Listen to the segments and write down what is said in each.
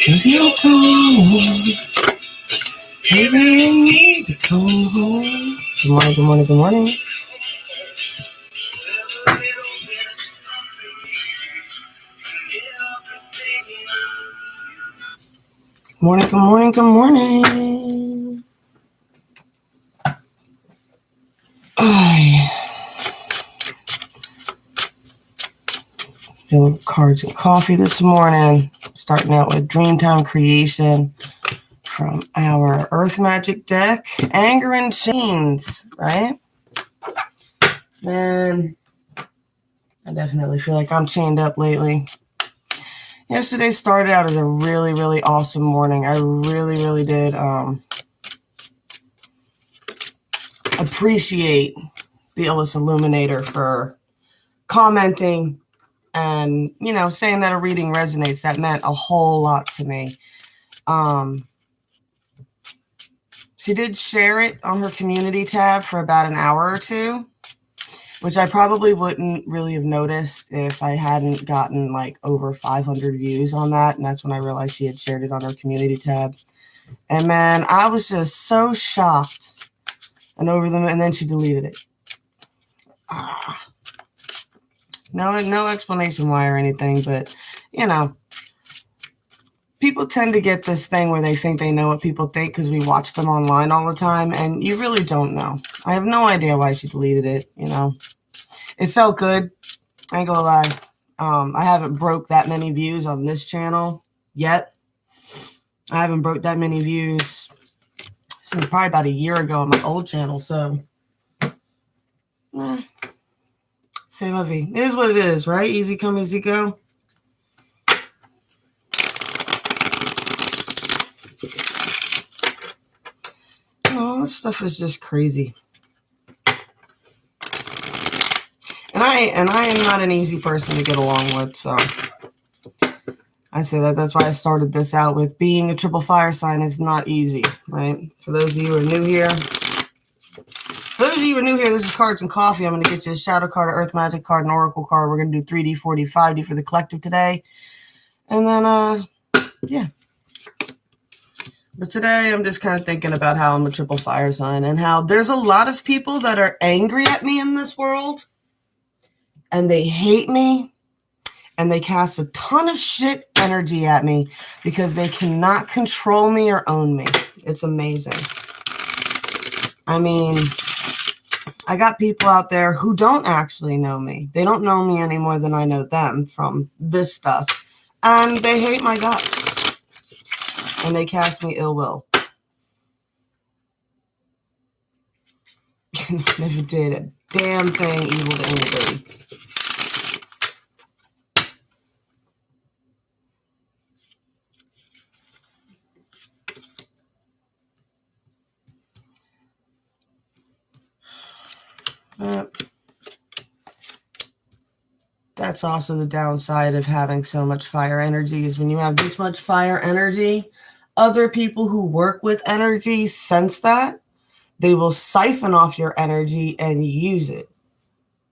If you come, baby, I need to come home. Good morning, good morning, good morning. Good morning, good morning, good morning. Doing cards and coffee this morning. Starting out with Dreamtime Creation from our Earth Magic deck. Anger and Chains, right? Man, I definitely feel like I'm chained up lately. Yesterday started out as a really, really awesome morning. I really did appreciate the Illus Illuminator for commenting and, saying that a reading resonates. That meant a whole lot to me. She did share it on her community tab for about an hour or two, which I probably wouldn't really have noticed if I hadn't gotten like over 500 views on that. And that's when I realized she had shared it on her community tab. And man, I was just so shocked and over them. And then she deleted it. No explanation why or anything, but people tend to get this thing where they think they know what people think because we watch them online all the time, and you really don't know. I have no idea why she deleted it. It felt good. I ain't gonna lie. I haven't broke that many views on this channel yet. I haven't broke that many views since probably about a year ago on my old channel. So, c'est la vie. It is what it is, right? Easy come, easy go. This stuff is just crazy. And I am not an easy person to get along with, so I say that. That's why I started this out with being a triple fire sign is not easy, right? For those of you who are new here, this is Cards and Coffee. I'm going to get you a Shadow card, an Earth Magic card, an Oracle card. We're going to do 3D, 4D, 5D for the collective today. And then, yeah. But today I'm just kind of thinking about how I'm a triple fire sign and how there's a lot of people that are angry at me in this world. And they hate me. And they cast a ton of shit energy at me because they cannot control me or own me. It's amazing. I mean, I got people out there who don't actually know me. They don't know me any more than I know them from this stuff. And they hate my guts. And they cast me ill will. Never did a damn thing evil to anybody. That's also the downside of having so much fire energy is when you have this much fire energy, other people who work with energy sense that. They will siphon off your energy and use it.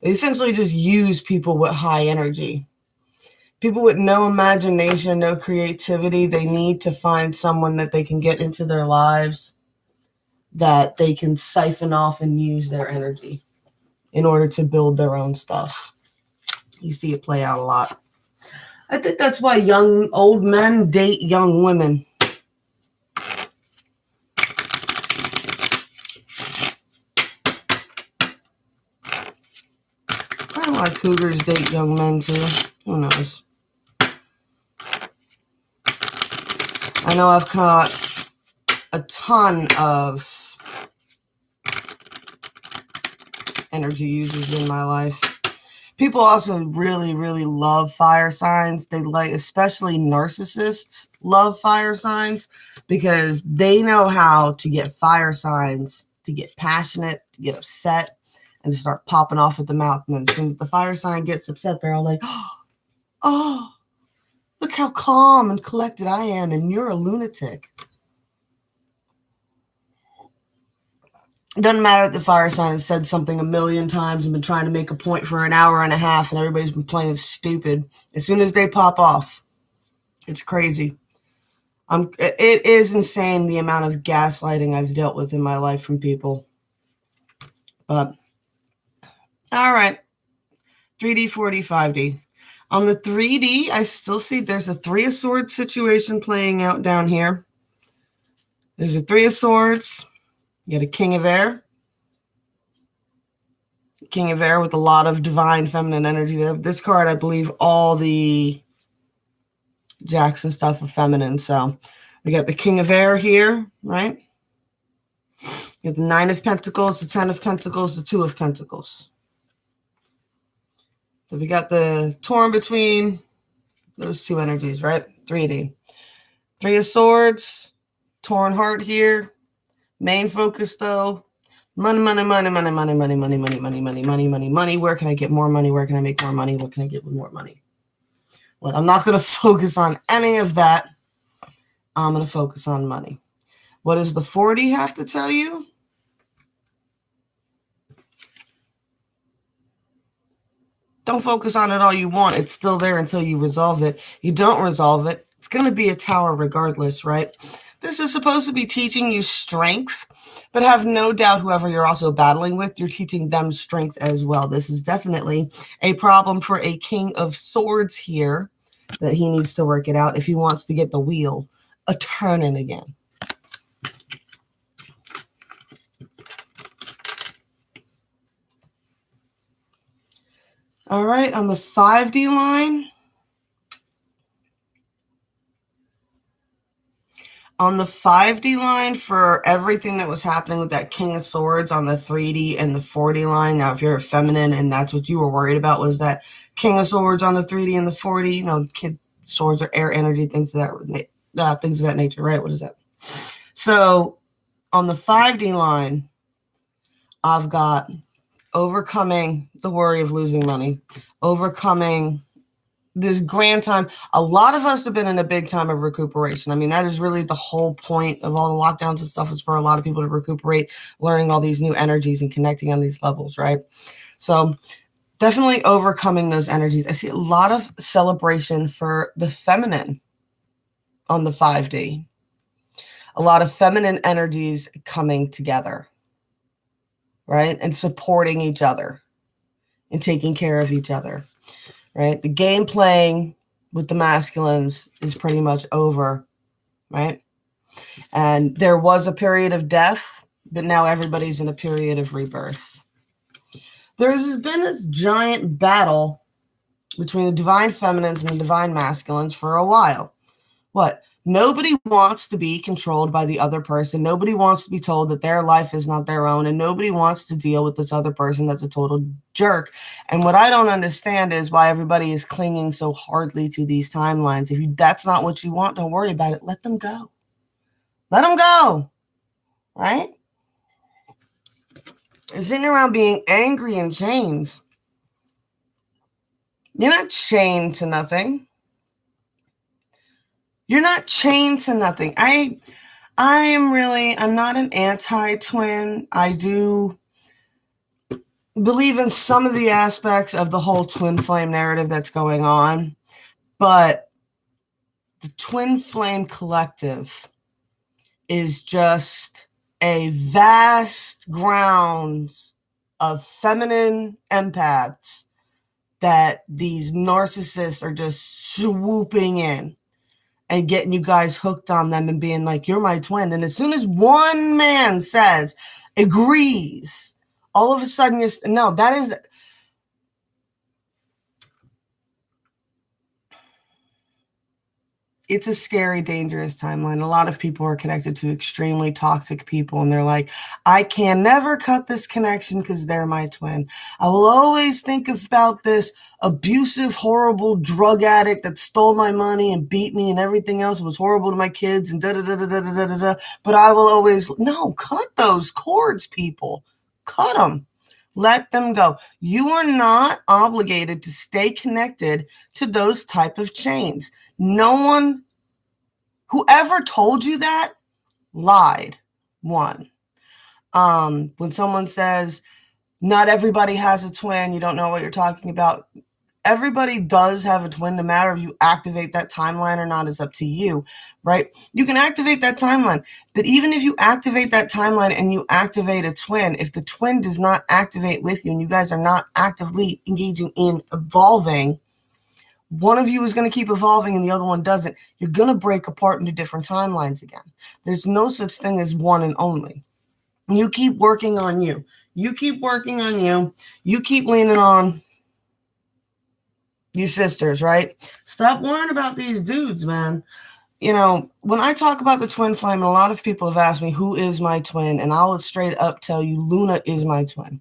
They essentially just use people with high energy. People with no imagination, no creativity, they need to find someone that they can get into their lives that they can siphon off and use their energy in order to build their own stuff. You see it play out a lot. I think that's why old men date young women. Probably why cougars date young men too. Who knows? I know I've caught a ton of energy users in my life. People also really love fire signs. They like, especially narcissists, love fire signs because they know how to get fire signs to get passionate, to get upset, and to start popping off at the mouth. And then as soon as the fire sign gets upset, they're all like, oh, look how calm and collected I am, and you're a lunatic. It doesn't matter that the fire sign has said something a million times and been trying to make a point for an hour and a half and everybody's been playing stupid. As soon as they pop off, it's crazy. It is insane the amount of gaslighting I've dealt with in my life from people. But, all right. 3D, 4D, 5D. On the 3D, I still see there's a 3 of Swords situation playing out down here. There's a 3 of Swords. You got a King of Air. King of Air with a lot of divine feminine energy there. This card, I believe all the Jackson stuff are feminine. So we got the King of Air here, right? You got the 9 of Pentacles, the 10 of Pentacles, the 2 of Pentacles. So we got the torn between those two energies, right? 3D. 3 of Swords, torn heart here. Main focus though, money, money, money, money, money, money, money, money, money, money, money, money, money. Where can I get more money? Where can I make more money? What can I get with more money? Well, I'm not going to focus on any of that. I'm going to focus on money. What does the 4D have to tell you? Don't focus on it all you want. It's still there until you resolve it. You don't resolve it, it's going to be a tower regardless, right? This is supposed to be teaching you strength, but have no doubt whoever you're also battling with, you're teaching them strength as well. This is definitely a problem for a King of Swords here that he needs to work it out if he wants to get the wheel a-turning again. All right, on the 5D line. On the 5D line for everything that was happening with that King of Swords on the 3D and the 4D line. Now, if you're a feminine and that's what you were worried about was that King of Swords on the 3D and the 4D, you know, swords are air energy, things of that nature, right? What is that? So on the 5D line, I've got overcoming the worry of losing money, overcoming this grand time. A lot of us have been in a big time of recuperation. I mean, that is really the whole point of all the lockdowns and stuff, is for a lot of people to recuperate, learning all these new energies and connecting on these levels, right? So definitely overcoming those energies. I see a lot of celebration for the feminine on the 5D. A lot of feminine energies coming together, right? And supporting each other and taking care of each other. Right? The game playing with the masculines is pretty much over, right? And there was a period of death, but now everybody's in a period of rebirth. There's been this giant battle between the divine feminines and the divine masculines for a while. What? Nobody wants to be controlled by the other person. Nobody wants to be told that their life is not their own, and nobody wants to deal with this other person that's a total jerk. And what I don't understand is why everybody is clinging so hardly to these timelines. If that's not what you want, don't worry about it. Let them go. Let them go, right? You're sitting around being angry in chains. You're not chained to nothing. You're not chained to nothing. I'm not an anti-twin. I do believe in some of the aspects of the whole twin flame narrative that's going on, but the twin flame collective is just a vast grounds of feminine empaths that these narcissists are just swooping in and getting you guys hooked on them and being like, you're my twin. And as soon as one man says, agrees, all of a sudden it's a scary, dangerous timeline. A lot of people are connected to extremely toxic people, and they're like, I can never cut this connection because they're my twin. I will always think about this abusive, horrible drug addict that stole my money and beat me and everything else, was horrible to my kids and da-da-da-da-da-da-da-da. But I will always, no, cut those cords, people. Cut them. Let them go. You are not obligated to stay connected to those type of chains. No one, whoever told you that, lied. One. When someone says, not everybody has a twin, you don't know what you're talking about. Everybody does have a twin. No matter if you activate that timeline or not is up to you, right? You can activate that timeline. But even if you activate that timeline and you activate a twin, if the twin does not activate with you and you guys are not actively engaging in evolving, one of you is going to keep evolving and the other one doesn't. You're going to break apart into different timelines again. There's no such thing as one and only. You keep working on you. You keep working on you. You keep leaning on you sisters, right? Stop worrying about these dudes, man. You know, when I talk about the twin flame, and a lot of people have asked me, who is my twin? And I'll straight up tell you, Luna is my twin.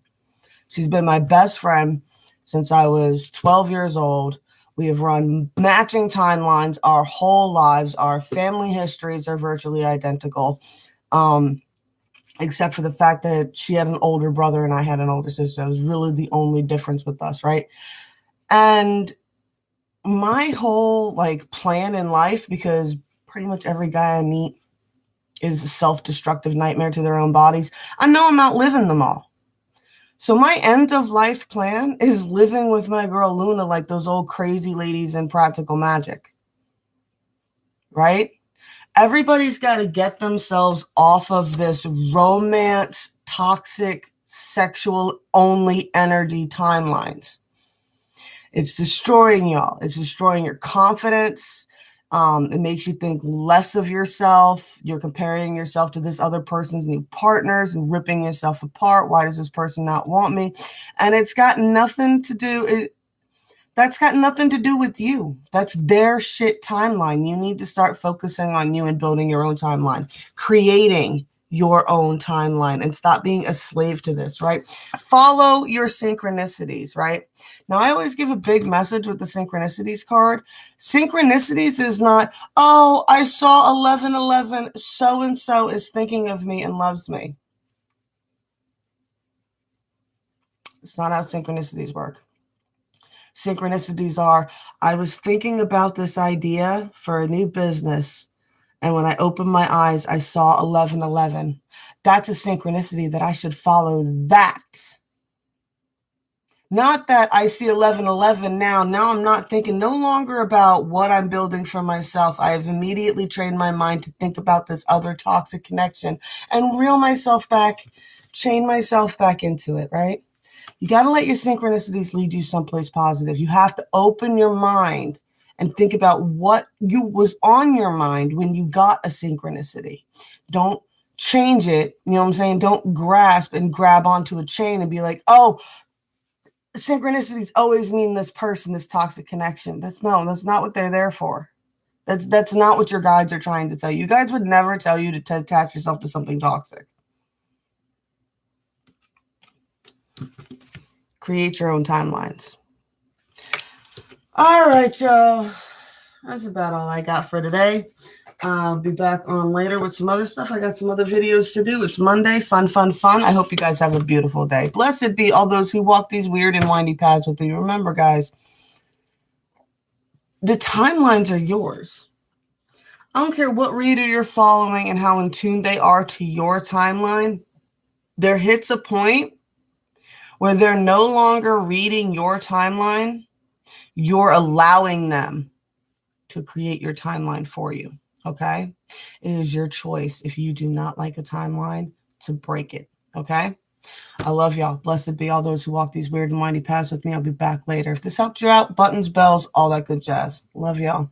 She's been my best friend since I was 12 years old. We have run matching timelines our whole lives. Our family histories are virtually identical, except for the fact that she had an older brother and I had an older sister. That was really the only difference with us, right? And my whole plan in life, because pretty much every guy I meet is a self-destructive nightmare to their own bodies. I know I'm outliving them all. So my end of life plan is living with my girl Luna like those old crazy ladies in Practical Magic. Right? Everybody's got to get themselves off of this romance, toxic, sexual only energy timelines. It's destroying y'all. It's destroying your confidence. It makes you think less of yourself. You're comparing yourself to this other person's new partners and ripping yourself apart. Why does this person not want me? And it's got nothing to do. That's got nothing to do with you. That's their shit timeline. You need to start focusing on you and building your own timeline, creating your own timeline, and stop being a slave to this, right? Follow your synchronicities, right? Now, I always give a big message with the synchronicities card. Synchronicities is not, oh, I saw 1111, so-and-so is thinking of me and loves me. It's not how synchronicities work. Synchronicities are, I was thinking about this idea for a new business, and when I opened my eyes, I saw 1111. That's a synchronicity that I should follow that. Not that I see 1111 now. Now I'm not thinking no longer about what I'm building for myself. I have immediately trained my mind to think about this other toxic connection and reel myself back, chain myself back into it, right? You got to let your synchronicities lead you someplace positive. You have to open your mind and think about what was on your mind when you got a synchronicity. Don't change it. You know what I'm saying? Don't grasp and grab onto a chain and be like, oh, synchronicities always mean this person, this toxic connection. That's not what they're there for. That's not what your guides are trying to tell you. You guys would never tell you to attach yourself to something toxic. Create your own timelines. All right, y'all. That's about all I got for today. I'll be back on later with some other stuff. I got some other videos to do. It's Monday. Fun, fun, fun. I hope you guys have a beautiful day. Blessed be all those who walk these weird and windy paths with you. Remember, guys, the timelines are yours. I don't care what reader you're following and how in tune they are to your timeline. There hits a point where they're no longer reading your timeline. You're allowing them to create your timeline for you. Okay? It is your choice, if you do not like a timeline, to break it. Okay? I love y'all. Blessed be all those who walk these weird and windy paths with me. I'll be back later. If this helped you out, buttons, bells, all that good jazz. Love y'all.